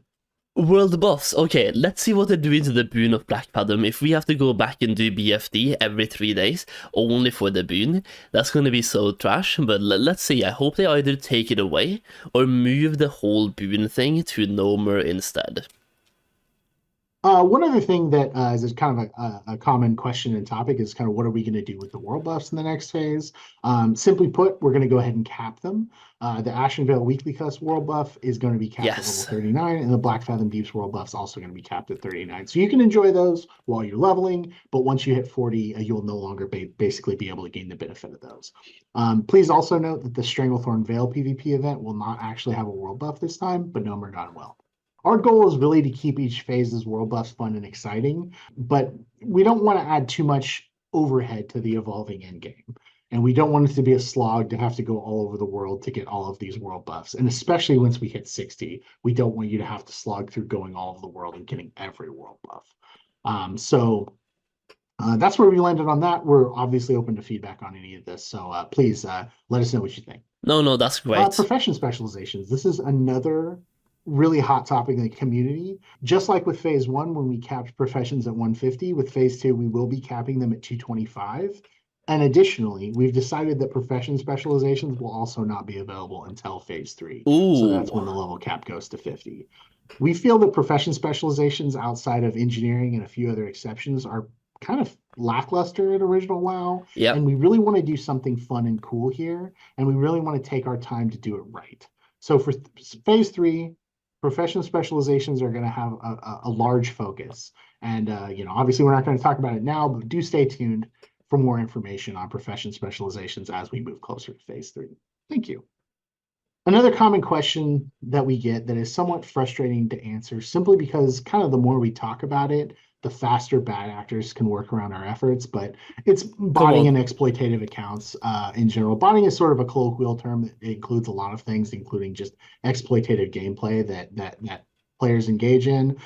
World buffs. Okay, let's see what they're doing to the boon of Black Padam. If we have to go back and do BFD every 3 days, only for the boon, that's going to be so trash. But let's see, I hope they either take it away or move the whole boon thing to Gnomer instead. One other thing that is kind of a common question and topic is kind of what are we going to do with the world buffs in the next phase? Simply put, we're going to go ahead and cap them. The Ashen Vale Weekly Cuss world buff is going to be capped at level 39, and the Black Fathom Deeps world buff is also going to be capped at 39. So you can enjoy those while you're leveling, but once you hit 40, you'll no longer basically be able to gain the benefit of those. Please also note that the Stranglethorn Vale PvP event will not actually have a world buff this time, but Gnomeregan will. Our goal is really to keep each phase's world buffs fun and exciting, but we don't want to add too much overhead to the evolving endgame. And we don't want it to be a slog to have to go all over the world to get all of these world buffs. And especially once we hit 60, we don't want you to have to slog through going all over the world and getting every world buff. So that's where we landed on that. We're obviously open to feedback on any of this. So please let us know what you think. No, that's great. Profession specializations. This is another really hot topic in the community. Just like with phase 1, when we capped professions at 150, with phase 2, we will be capping them at 225. And additionally, we've decided that profession specializations will also not be available until phase 3. Ooh. So that's when the level cap goes to 50. We feel that profession specializations outside of engineering and a few other exceptions are kind of lackluster at original WoW. Yep. And we really want to do something fun and cool here. And we really want to take our time to do it right. So for phase 3, profession specializations are going to have a large focus. And, you know, obviously we're not going to talk about it now, but do stay tuned for more information on profession specializations as we move closer to phase 3. Thank you. Another common question that we get that is somewhat frustrating to answer simply because kind of the more we talk about it, the faster bad actors can work around our efforts, but it's botting and exploitative accounts in general. Botting is sort of a colloquial term that includes a lot of things, including just exploitative gameplay that players engage in.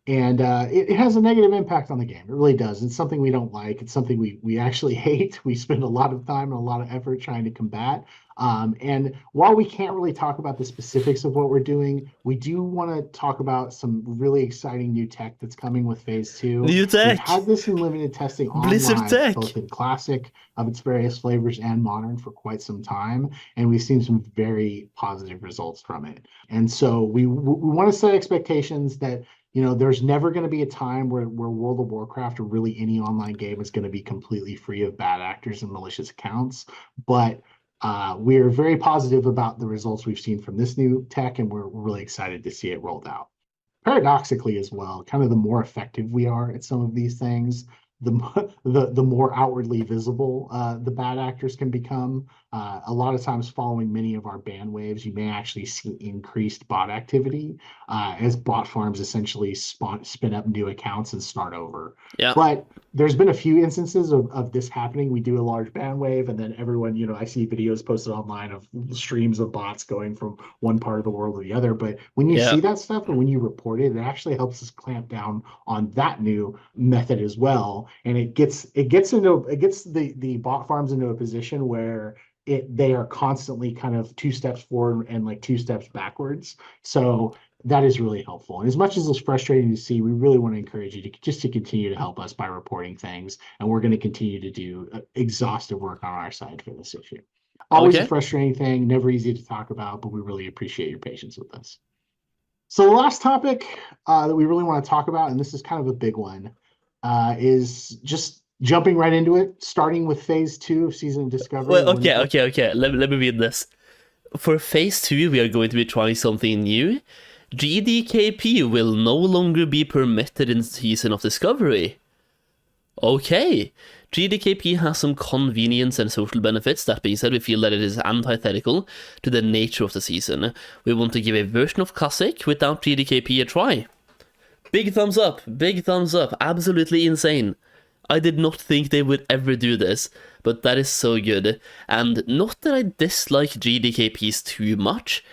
And it has a negative impact on the game. It really does. It's something we don't like. It's something we actually hate. We spend a lot of time and a lot of effort trying to combat. And while we can't really talk about the specifics of what we're doing, we do want to talk about some really exciting new tech that's coming with phase 2. New tech. We've had this in limited testing Blizzard online, tech. both in Classic of its various flavors and Modern for quite some time. And we've seen some very positive results from it. And so we want to set expectations that You know, there's never going to be a time where World of Warcraft or really any online game is going to be completely free of bad actors and malicious accounts. But we're very positive about the results we've seen from this new tech, and we're really excited to see it rolled out. Paradoxically as well, kind of the more effective we are at some of these things, the more outwardly visible the bad actors can become. A lot of times following many of our ban waves, you may actually see increased bot activity as bot farms essentially spin up new accounts and start over. Yeah. But there's been a few instances of this happening. We do a large ban wave, and then everyone, you know, I see videos posted online of streams of bots going from one part of the world to the other. But when you see that stuff and when you report it, it actually helps us clamp down on that new method as well. And it gets the bot farms into a position where they are constantly kind of 2 steps forward and like 2 steps backwards. So that is really helpful. And as much as it's frustrating to see, we really want to encourage you to continue to help us by reporting things. And we're going to continue to do exhaustive work on our side for this issue. Always a frustrating thing, never easy to talk about, but we really appreciate your patience with us. So the last topic that we really want to talk about, and this is kind of a big one, is just jumping right into it, starting with phase 2 of Season of Discovery. Well, okay. Let me read this. For phase 2, we are going to be trying something new. GDKP will no longer be permitted in Season of Discovery. Okay. GDKP has some convenience and social benefits. That being said, we feel that it is antithetical to the nature of the season. We want to give a version of Classic without GDKP a try. Big thumbs up, absolutely insane. I did not think they would ever do this, but that is so good. And not that I dislike GDKPs too much,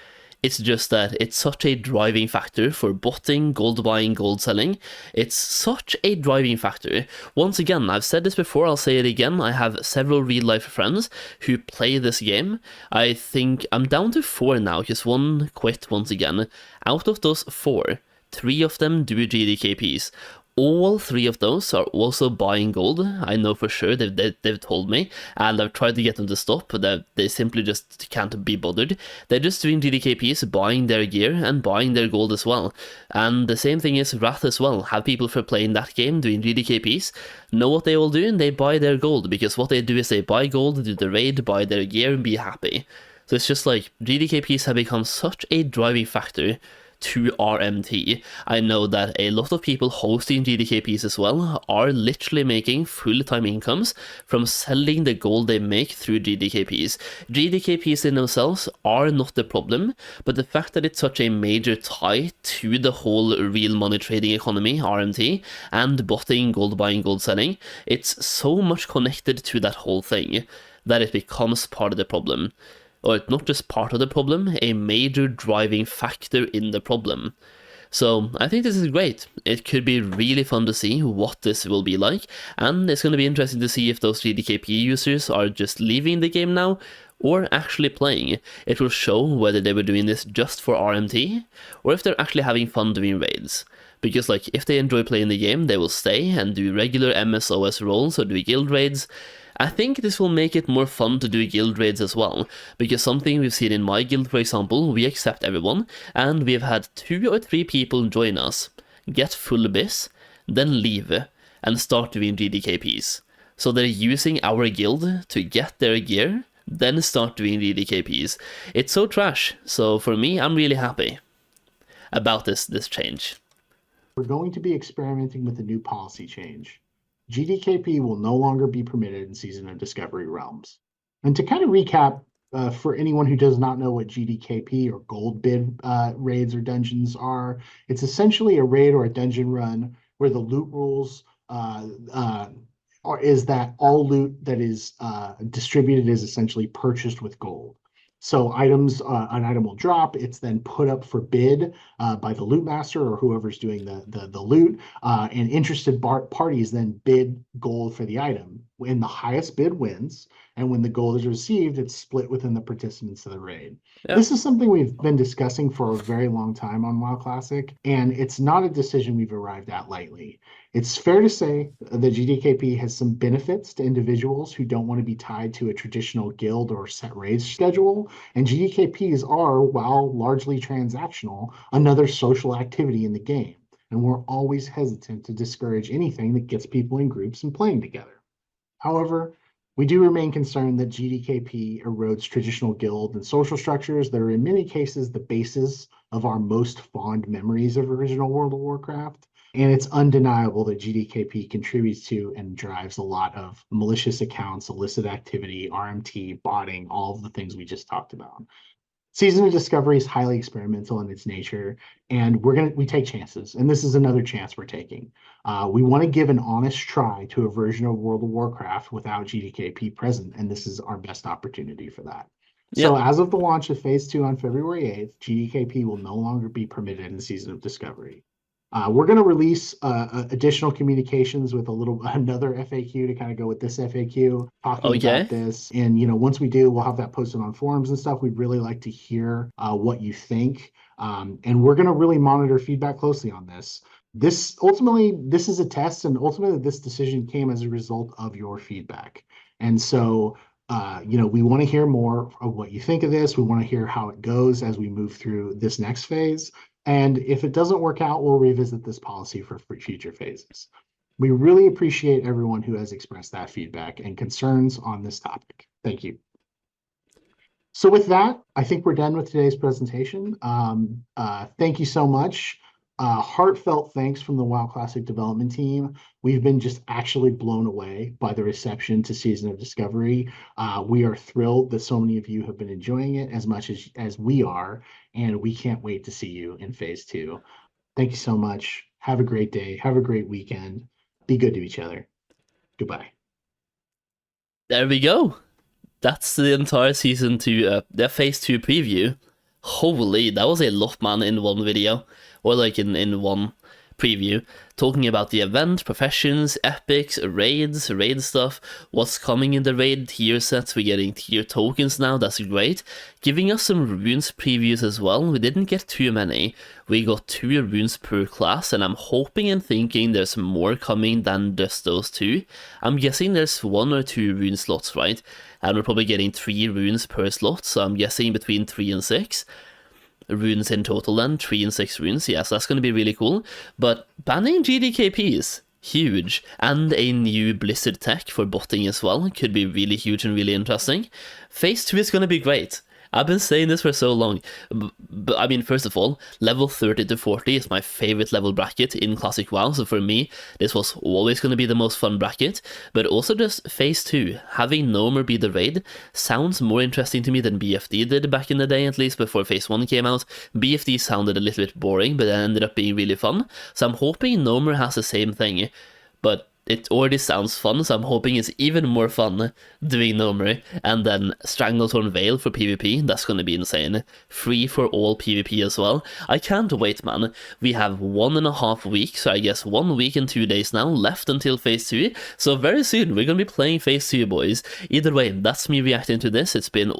it's just that it's such a driving factor for botting, gold buying, gold selling. It's such a driving factor. Once again, I've said this before, I'll say it again, I have several real-life friends who play this game. I think I'm down to 4 now, because 1 quit once again. Out of those 4, 3 of them do GDKPs. All 3 of those are also buying gold. I know for sure, they've told me, and I've tried to get them to stop, but they simply just can't be bothered. They're just doing GDKPs, buying their gear, and buying their gold as well. And the same thing is Wrath as well. Have people for playing that game, doing GDKPs, know what they all do, and they buy their gold, because what they do is they buy gold, do the raid, buy their gear, and be happy. So it's just like, GDKPs have become such a driving factor to RMT. I know that a lot of people hosting GDKPs as well are literally making full-time incomes from selling the gold they make through GDKPs. GDKPs in themselves are not the problem, but the fact that it's such a major tie to the whole real money trading economy, RMT, and botting, gold buying, gold selling, it's so much connected to that whole thing that it becomes part of the problem. Or not just part of the problem, a major driving factor in the problem. So I think this is great. It could be really fun to see what this will be like, and it's going to be interesting to see if those GDKP users are just leaving the game now, or actually playing. It will show whether they were doing this just for RMT, or if they're actually having fun doing raids. Because like, if they enjoy playing the game, they will stay and do regular MSOS roles or do guild raids. I think this will make it more fun to do guild raids as well, because something we've seen in my guild, for example, we accept everyone, and we've had 2 or 3 people join us, get full bis, then leave, and start doing GDKPs. So they're using our guild to get their gear, then start doing GDKPs. It's so trash, so for me, I'm really happy about this change. We're going to be experimenting with a new policy change. GDKP will no longer be permitted in Season of Discovery realms. And to kind of recap, for anyone who does not know what GDKP or gold bid raids or dungeons are, it's essentially a raid or a dungeon run where the loot rules is that all loot that is distributed is essentially purchased with gold. So an item will drop, it's then put up for bid by the loot master or whoever's doing the loot, and interested parties then bid gold for the item. When the highest bid wins, and when the gold is received, it's split within the participants of the raid. Yep. This is something we've been discussing for a very long time on WoW Classic, and it's not a decision we've arrived at lightly. It's fair to say that GDKP has some benefits to individuals who don't want to be tied to a traditional guild or set raid schedule, and GDKPs are, while largely transactional, another social activity in the game. and we're always hesitant to discourage anything that gets people in groups and playing together. However, we do remain concerned that GDKP erodes traditional guild and social structures that are in many cases the basis of our most fond memories of original World of Warcraft. And it's undeniable that GDKP contributes to and drives a lot of malicious accounts, illicit activity, RMT, botting, all of the things we just talked about. Season of Discovery is highly experimental in its nature, and we take chances, and this is another chance we're taking. We want to give an honest try to a version of World of Warcraft without GDKP present, and this is our best opportunity for that. So as of the launch of Phase 2 on February 8th, GDKP will no longer be permitted in Season of Discovery. We're going to release additional communications with another FAQ to kind of go with this FAQ, talking about this. And, once we do, we'll have that posted on forums and stuff. We'd really like to hear what you think. And we're going to really monitor feedback closely on this. This is a test, and ultimately this decision came as a result of your feedback. And so, we want to hear more of what you think of this. We want to hear how it goes as we move through this next phase. And if it doesn't work out, we'll revisit this policy for future phases. We really appreciate everyone who has expressed that feedback and concerns on this topic. Thank you. So with that, I think we're done with today's presentation. Thank you so much. Heartfelt thanks from the WoW Classic development team. We've been just actually blown away by the reception to Season of Discovery. We are thrilled that so many of you have been enjoying it as much as we are, and we can't wait to see you in Phase 2. Thank you so much. Have a great day. Have a great weekend. Be good to each other. Goodbye. There we go. That's the entire Season 2, the Phase 2 preview. Holy, that was a lot, man, in one video. Or like in one preview, talking about the event, professions, epics, raids, raid stuff, what's coming in the raid, tier sets, we're getting tier tokens now, that's great. Giving us some runes previews as well. We didn't get too many, we got 2 runes per class, and I'm hoping and thinking there's more coming than just those 2. I'm guessing there's 1 or 2 rune slots, right? And we're probably getting 3 runes per slot, so I'm guessing between 3 and 6. Runes in total then, 3 and 6 runes, yes, that's going to be really cool. But banning GDKP is huge, and a new Blizzard tech for botting as well could be really huge and really interesting. Phase 2 is going to be great. I've been saying this for so long, but I mean, first of all, level 30 to 40 is my favorite level bracket in Classic WoW, so for me, this was always going to be the most fun bracket, but also just Phase 2, having Gnomer be the raid, sounds more interesting to me than BFD did back in the day, at least before Phase 1 came out. BFD sounded a little bit boring, but it ended up being really fun, so I'm hoping Gnomer has the same thing, but it already sounds fun, so I'm hoping it's even more fun doing Gnomery, and then Stranglethorn Veil for PvP, that's gonna be insane. Free for all PvP as well. I can't wait, man. We have 1.5 weeks, so I guess 1 week and 2 days now left until Phase 2, so very soon we're gonna be playing Phase 2, boys. Either way, that's me reacting to this. It's been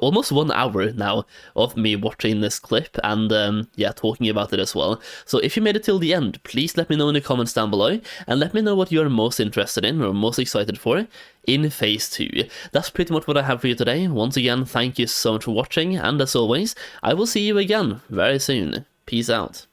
almost 1 hour now of me watching this clip and yeah, talking about it as well. So if you made it till the end, please let me know in the comments down below, and let me know what you're most interested in or most excited for in Phase 2. That's pretty much what I have for you today. Once again, thank you so much for watching, and as always, I will see you again very soon. Peace out.